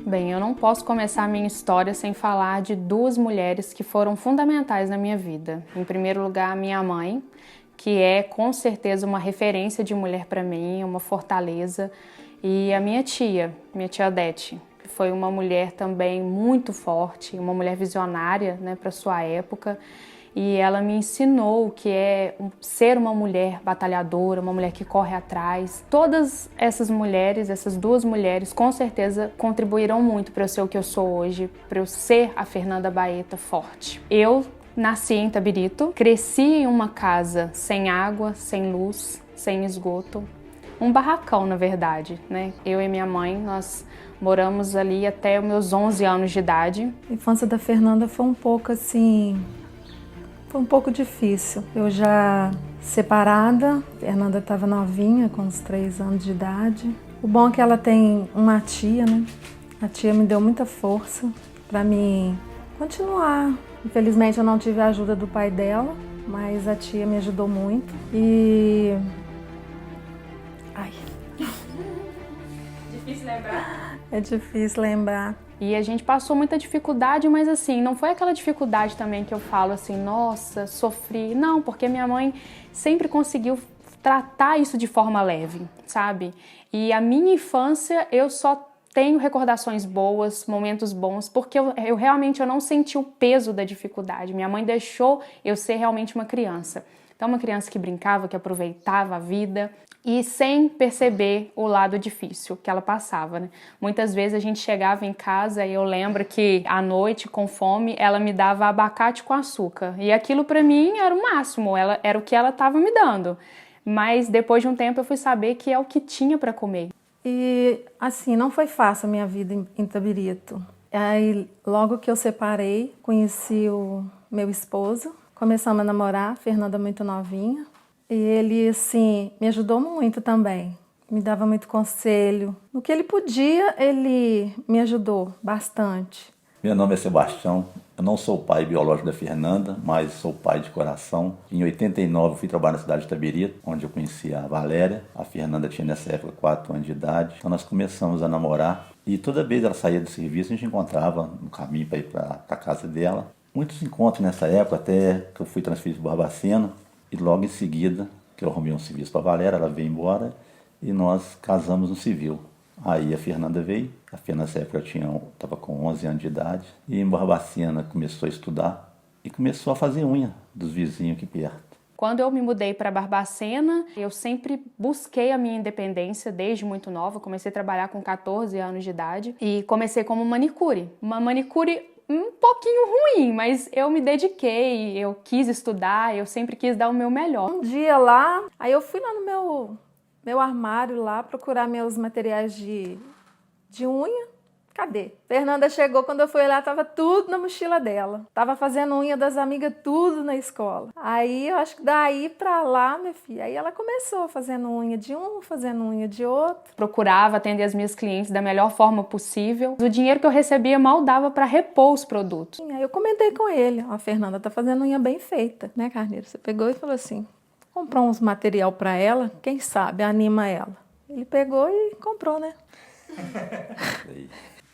Bem, eu não posso começar a minha história sem falar de duas mulheres que foram fundamentais na minha vida. Em primeiro lugar, a minha mãe, que é com certeza uma referência de mulher para mim, uma fortaleza, e a minha tia Odete, que foi uma mulher também muito forte, uma mulher visionária, né, para sua época. E ela me ensinou o que é ser uma mulher batalhadora, uma mulher que corre atrás. Todas essas mulheres, essas duas mulheres, com certeza contribuíram muito para eu ser o que eu sou hoje, para eu ser a Fernanda Baeta forte. Eu nasci em Itabirito, cresci em uma casa sem água, sem luz, sem esgoto. Um barracão, na verdade, né? Eu e minha mãe, nós moramos ali até os meus 11 anos de idade. A infância da Fernanda foi um pouco assim... Foi um pouco difícil. Eu já separada, a Fernanda estava novinha, com uns 3 anos de idade. O bom é que ela tem uma tia, né? A tia me deu muita força para mim continuar. Infelizmente eu não tive a ajuda do pai dela, mas a tia me ajudou muito. E... Ai. Difícil lembrar? É difícil lembrar. E a gente passou muita dificuldade, mas assim, não foi aquela dificuldade também que eu falo assim, nossa, sofri. Não, porque minha mãe sempre conseguiu tratar isso de forma leve, sabe? E a minha infância, eu só tenho recordações boas, momentos bons, porque eu realmente não senti o peso da dificuldade. Minha mãe deixou eu ser realmente uma criança. Então, uma criança que brincava, que aproveitava a vida e sem perceber o lado difícil que ela passava, né? Muitas vezes a gente chegava em casa e eu lembro que à noite, com fome, ela me dava abacate com açúcar. E aquilo para mim era o máximo, era o que ela estava me dando. Mas depois de um tempo eu fui saber que é o que tinha para comer. E assim, não foi fácil a minha vida em Itabirito. Aí, logo que eu separei, conheci o meu esposo. Começamos a namorar, Fernanda muito novinha, e ele, assim, me ajudou muito também, me dava muito conselho. No que ele podia, ele me ajudou bastante. Meu nome é Sebastião, eu não sou o pai biológico da Fernanda, mas sou pai de coração. Em 89 eu fui trabalhar na cidade de Itabirito, onde eu conheci a Valéria. A Fernanda tinha nessa época 4 anos de idade, então nós começamos a namorar. E toda vez ela saía do serviço, a gente encontrava no caminho para ir para a casa dela. Muitos encontros nessa época, até que eu fui transferido para Barbacena, e logo em seguida, que eu arrumei um serviço para a Valéria, ela veio embora e nós casamos no civil. Aí a Fernanda veio, a Fernanda nessa época estava com 11 anos de idade, e em Barbacena começou a estudar e começou a fazer unha dos vizinhos aqui perto. Quando eu me mudei para Barbacena, eu sempre busquei a minha independência desde muito nova. Comecei a trabalhar com 14 anos de idade e comecei como manicure. Uma manicure um pouquinho ruim, mas eu me dediquei, eu quis estudar, eu sempre quis dar o meu melhor. Um dia lá, aí eu fui lá no meu armário lá procurar meus materiais de unha. Cadê? Fernanda chegou, quando eu fui lá, tava tudo na mochila dela. Tava fazendo unha das amigas, tudo na escola. Aí, eu acho que daí pra lá, minha filha, aí ela começou fazendo unha de um, fazendo unha de outro. Procurava atender as minhas clientes da melhor forma possível. O dinheiro que eu recebia mal dava pra repor os produtos. Aí eu comentei com ele, ó, a Fernanda tá fazendo unha bem feita, né, Carneiro? Você pegou e falou assim, comprou uns material pra ela, quem sabe anima ela. Ele pegou e comprou, né?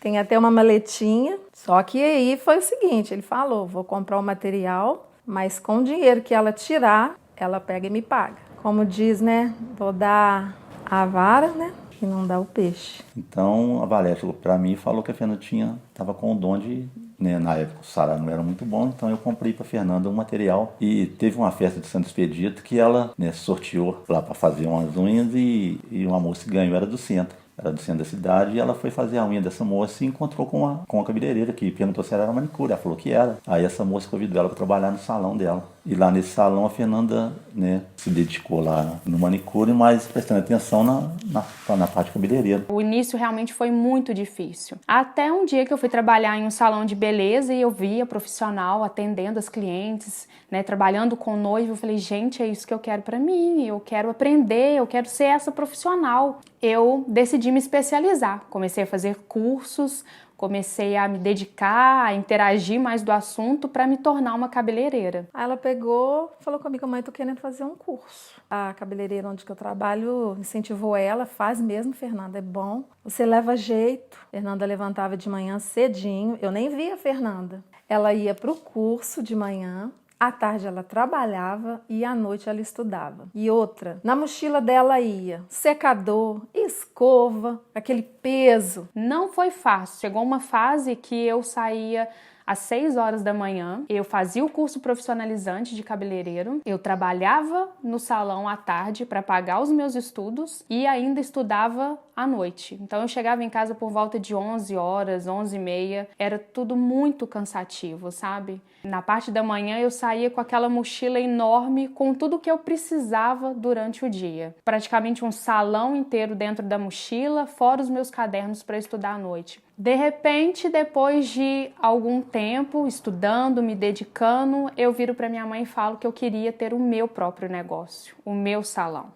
Tem até uma maletinha, só que aí foi o seguinte, ele falou, vou comprar o material, mas com o dinheiro que ela tirar, ela pega e me paga. Como diz, né, vou dar a vara, né, e não dá o peixe. Então a Valéria chegou para mim e falou que a Fernanda estava com o dom de, né, na época o salário não era muito bom, então eu comprei para a Fernanda um material e teve uma festa de Santo Expedito que ela, né, sorteou lá para fazer umas unhas e uma moça que ganhou era do centro. Era do centro da cidade, e ela foi fazer a unha dessa moça e encontrou com a cabeleireira que perguntou se ela era manicure, ela falou que era. Aí essa moça convidou ela para trabalhar no salão dela. E lá nesse salão a Fernanda, né, se dedicou lá no manicure, mas prestando atenção na parte cabeleireira. O início realmente foi muito difícil. Até um dia que eu fui trabalhar em um salão de beleza e eu vi a profissional atendendo as clientes, né, trabalhando com noivo. Eu falei, gente, é isso que eu quero para mim, eu quero aprender, eu quero ser essa profissional. Eu decidi decidi me especializar. Comecei a fazer cursos, comecei a me dedicar, a interagir mais do assunto para me tornar uma cabeleireira. Aí ela pegou, falou comigo: mãe, tô querendo fazer um curso. A cabeleireira onde que eu trabalho incentivou ela: faz mesmo, Fernanda, é bom, você leva jeito. Fernanda levantava de manhã cedinho, eu nem via a Fernanda. Ela ia pro curso de manhã, à tarde ela trabalhava e à noite ela estudava. E outra, na mochila dela ia secador, escova, aquele peso. Não foi fácil. Chegou uma fase que eu saía às 6 horas da manhã, eu fazia o curso profissionalizante de cabeleireiro, eu trabalhava no salão à tarde para pagar os meus estudos e ainda estudava à noite. Então eu chegava em casa por volta de 11 horas, 11h30, era tudo muito cansativo, sabe? Na parte da manhã eu saía com aquela mochila enorme com tudo que eu precisava durante o dia. Praticamente um salão inteiro dentro da mochila, fora os meus cadernos para estudar à noite. De repente, depois de algum tempo estudando, me dedicando, eu viro para minha mãe e falo que eu queria ter o meu próprio negócio, o meu salão.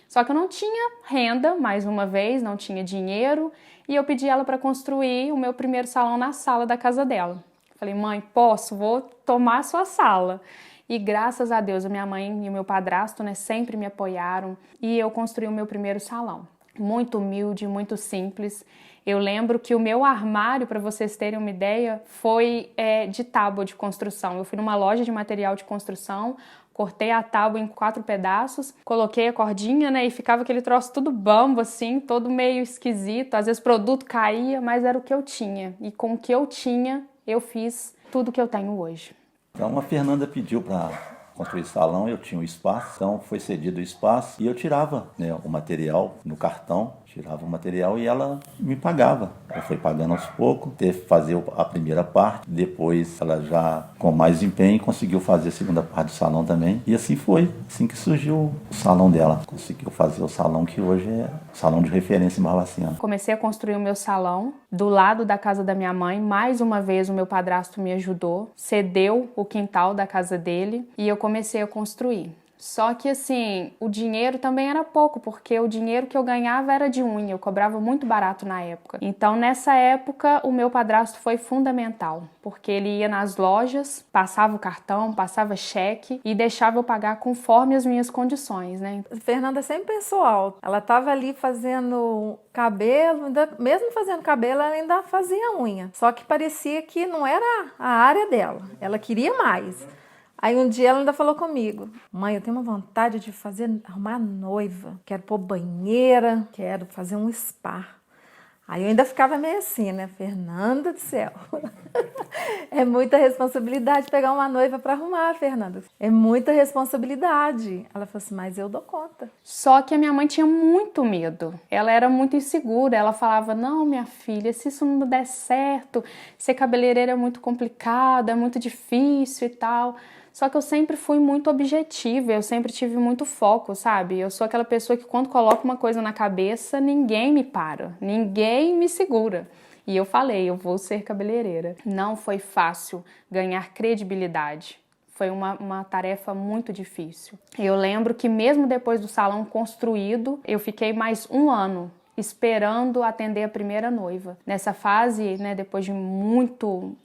Só que eu não tinha renda, mais uma vez, não tinha dinheiro, e eu pedi ela para construir o meu primeiro salão na sala da casa dela. Falei: mãe, posso? Vou tomar a sua sala. E graças a Deus, a minha mãe e o meu padrasto, né, sempre me apoiaram e eu construí o meu primeiro salão. Muito humilde, muito simples. Eu lembro que o meu armário, para vocês terem uma ideia, foi de tábua de construção. Eu fui numa loja de material de construção, cortei a tábua em 4 pedaços, coloquei a cordinha, né, e ficava aquele troço tudo bambo, assim, todo meio esquisito. Às vezes o produto caía, mas era o que eu tinha. E com o que eu tinha, eu fiz tudo que eu tenho hoje. Então a Fernanda pediu para construir salão, eu tinha o espaço, então foi cedido o espaço e eu tirava, né, o material no cartão, tirava o material e ela me pagava. Ela foi pagando aos poucos, teve que fazer a primeira parte, depois ela já com mais empenho conseguiu fazer a segunda parte do salão também. E assim foi, assim que surgiu o salão dela. Conseguiu fazer o salão que hoje é o salão de referência em Barbacena. Comecei a construir o meu salão do lado da casa da minha mãe. Mais uma vez o meu padrasto me ajudou, cedeu o quintal da casa dele e eu comecei a construir. Só que assim, o dinheiro também era pouco, porque o dinheiro que eu ganhava era de unha, eu cobrava muito barato na época. Então nessa época o meu padrasto foi fundamental, porque ele ia nas lojas, passava o cartão, passava cheque e deixava eu pagar conforme as minhas condições, né? A Fernanda sempre pensou alto, ela estava ali fazendo cabelo, mesmo fazendo cabelo ela ainda fazia unha, só que parecia que não era a área dela, ela queria mais. Aí um dia ela ainda falou comigo: mãe, eu tenho uma vontade de arrumar noiva, quero pôr banheira, quero fazer um spa. Aí eu ainda ficava meio assim, né? Fernanda do céu, é muita responsabilidade pegar uma noiva para arrumar, Fernanda. É muita responsabilidade. Ela falou assim: mas eu dou conta. Só que a minha mãe tinha muito medo. Ela era muito insegura. Ela falava: não, minha filha, se isso não der certo, ser cabeleireira é muito complicado, é muito difícil e tal. Só que eu sempre fui muito objetiva, eu sempre tive muito foco, sabe? Eu sou aquela pessoa que quando coloca uma coisa na cabeça, ninguém me para, ninguém me segura. E eu falei: eu vou ser cabeleireira. Não foi fácil ganhar credibilidade. Foi uma tarefa muito difícil. Eu lembro que mesmo depois do salão construído, eu fiquei mais 1 ano esperando atender a primeira noiva. Nessa fase, né, depois de muito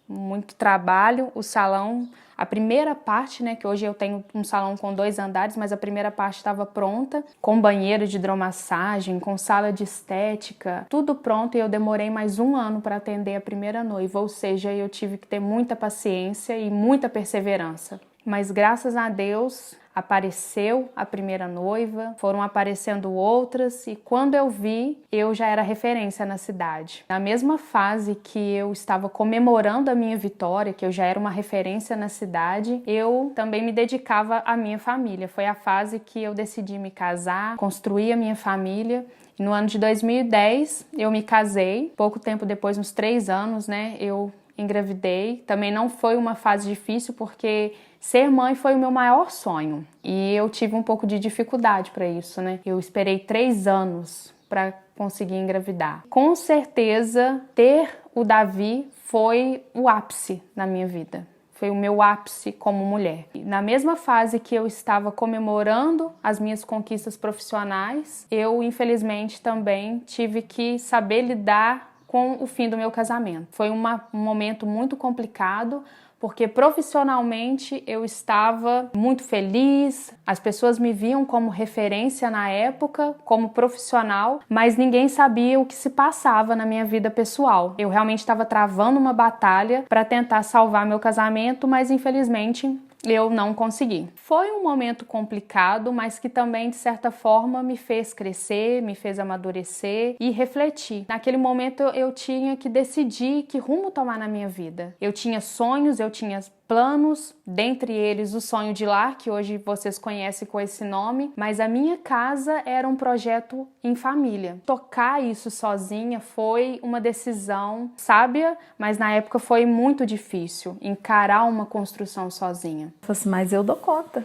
trabalho, o salão, a primeira parte, né, que hoje eu tenho um salão com 2 andares, mas a primeira parte estava pronta, com banheiro de hidromassagem, com sala de estética, tudo pronto, e eu demorei mais 1 ano para atender a primeira noiva, ou seja, eu tive que ter muita paciência e muita perseverança. Mas graças a Deus apareceu a primeira noiva, foram aparecendo outras e quando eu vi, eu já era referência na cidade. Na mesma fase que eu estava comemorando a minha vitória, que eu já era uma referência na cidade, eu também me dedicava à minha família. Foi a fase que eu decidi me casar, construir a minha família. No ano de 2010, eu me casei. Pouco tempo depois, uns 3 anos, né, eu engravidei. Também não foi uma fase difícil, porque ser mãe foi o meu maior sonho. E eu tive um pouco de dificuldade para isso, né? Eu esperei 3 anos para conseguir engravidar. Com certeza, ter o Davi foi o ápice na minha vida. Foi o meu ápice como mulher. E na mesma fase que eu estava comemorando as minhas conquistas profissionais, eu, infelizmente, também tive que saber lidar com o fim do meu casamento. Foi um momento muito complicado, porque profissionalmente eu estava muito feliz, as pessoas me viam como referência na época, como profissional, mas ninguém sabia o que se passava na minha vida pessoal. Eu realmente estava travando uma batalha para tentar salvar meu casamento, mas infelizmente eu não consegui. Foi um momento complicado, mas que também, de certa forma, me fez crescer, me fez amadurecer e refletir. Naquele momento eu tinha que decidir que rumo tomar na minha vida. Eu tinha sonhos, eu tinha planos, dentre eles o sonho de lar, que hoje vocês conhecem com esse nome, mas a minha casa era um projeto em família. Tocar isso sozinha foi uma decisão sábia, mas na época foi muito difícil encarar uma construção sozinha. Eu falei assim, mas eu dou conta.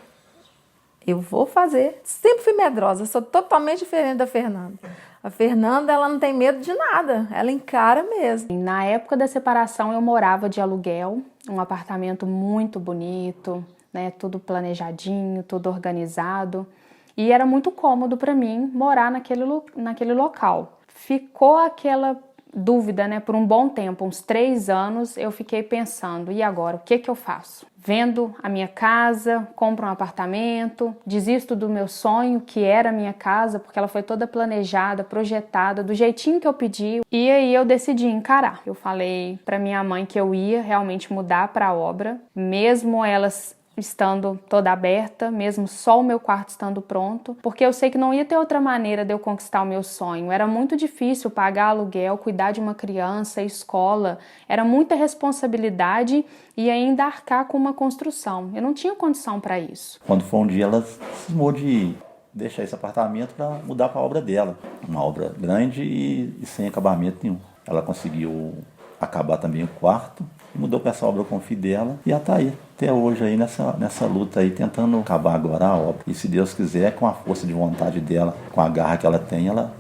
Eu vou fazer. Sempre fui medrosa, sou totalmente diferente da Fernanda. A Fernanda, ela não tem medo de nada, ela encara mesmo. Na época da separação, eu morava de aluguel, um apartamento muito bonito, né, tudo planejadinho, tudo organizado. E era muito cômodo para mim morar naquele local. Ficou aquela dúvida, né, por um bom tempo, uns 3 anos, eu fiquei pensando, e agora, o que eu faço? Vendo a minha casa, compro um apartamento, desisto do meu sonho, que era a minha casa, porque ela foi toda planejada, projetada, do jeitinho que eu pedi. E aí eu decidi encarar. Eu falei para minha mãe que eu ia realmente mudar para a obra, mesmo elas estando toda aberta, mesmo só o meu quarto estando pronto, porque eu sei que não ia ter outra maneira de eu conquistar o meu sonho. Era muito difícil pagar aluguel, cuidar de uma criança, escola, era muita responsabilidade e ainda arcar com uma construção. Eu não tinha condição para isso. Quando foi um dia, ela cismou de deixar esse apartamento para mudar para a obra dela. Uma obra grande e sem acabamento nenhum. Ela conseguiu acabar também o quarto, mudou para essa obra com o filho dela e ela está aí, até hoje aí nessa luta aí, tentando acabar agora a obra. E se Deus quiser, com a força de vontade dela, com a garra que ela tem, ela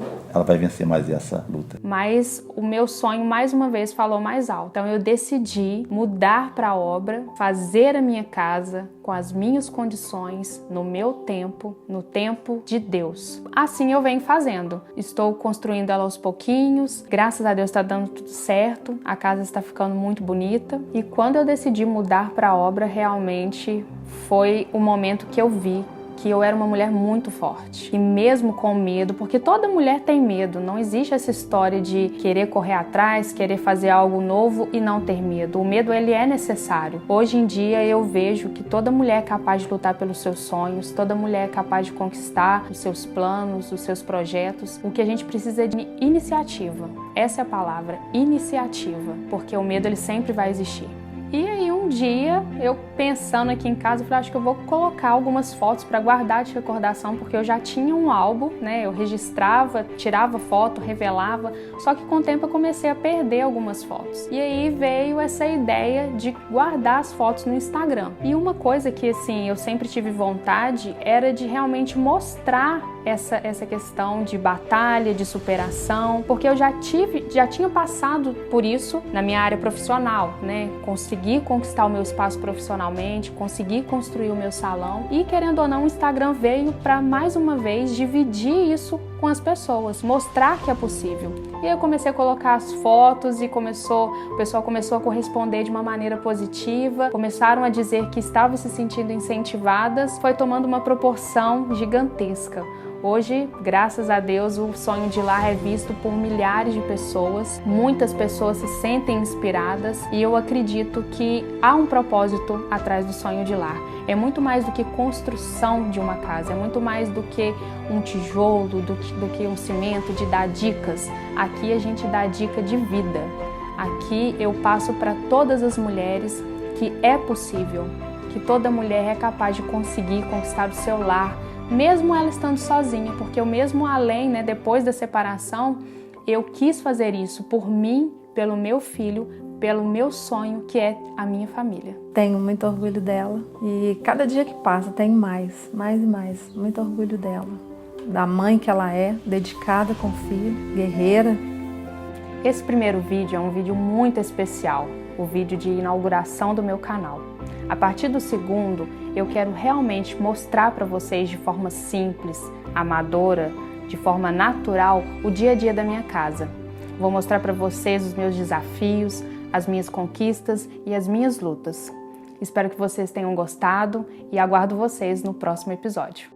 vai vencer mais essa luta. Mas o meu sonho, mais uma vez, falou mais alto. Então eu decidi mudar para a obra, fazer a minha casa com as minhas condições, no meu tempo, no tempo de Deus. Assim eu venho fazendo. Estou construindo ela aos pouquinhos, graças a Deus está dando tudo certo, a casa está ficando muito bonita. E quando eu decidi mudar para a obra, realmente foi o momento que eu vi que eu era uma mulher muito forte. E mesmo com medo, porque toda mulher tem medo, não existe essa história de querer correr atrás, querer fazer algo novo e não ter medo. O medo, ele é necessário. Hoje em dia eu vejo que toda mulher é capaz de lutar pelos seus sonhos, toda mulher é capaz de conquistar os seus planos, os seus projetos. O que a gente precisa é de iniciativa. Essa é a palavra, iniciativa, porque o medo, ele sempre vai existir. E aí um dia, eu pensando aqui em casa, eu falei, acho que eu vou colocar algumas fotos para guardar de recordação, porque eu já tinha um álbum, né? Eu registrava, tirava foto, revelava, só que com o tempo eu comecei a perder algumas fotos. E aí veio essa ideia de guardar as fotos no Instagram. E uma coisa que, assim, eu sempre tive vontade era de realmente mostrar essa questão de batalha, de superação, porque eu já tinha passado por isso na minha área profissional, né? Consegui conquistar o meu espaço profissionalmente, consegui construir o meu salão e, querendo ou não, o Instagram veio para mais uma vez dividir isso com as pessoas, mostrar que é possível. E eu comecei a colocar as fotos e o pessoal começou a corresponder de uma maneira positiva, começaram a dizer que estavam se sentindo incentivadas, foi tomando uma proporção gigantesca. Hoje, graças a Deus, o sonho de lar é visto por milhares de pessoas, muitas pessoas se sentem inspiradas e eu acredito que há um propósito atrás do sonho de lar. É muito mais do que construção de uma casa, é muito mais do que um tijolo, do que um cimento, de dar dicas. Aqui a gente dá dica de vida. Aqui eu passo para todas as mulheres que é possível, que toda mulher é capaz de conseguir conquistar o seu lar, mesmo ela estando sozinha, porque eu mesmo além, né, depois da separação, eu quis fazer isso por mim, pelo meu filho, pelo meu sonho, que é a minha família. Tenho muito orgulho dela e cada dia que passa tenho mais e mais. Muito orgulho dela, da mãe que ela é, dedicada com o filho, guerreira. Esse primeiro vídeo é um vídeo muito especial, o vídeo de inauguração do meu canal. A partir do segundo, eu quero realmente mostrar para vocês de forma simples, amadora, de forma natural, o dia a dia da minha casa. Vou mostrar para vocês os meus desafios, as minhas conquistas e as minhas lutas. Espero que vocês tenham gostado e aguardo vocês no próximo episódio.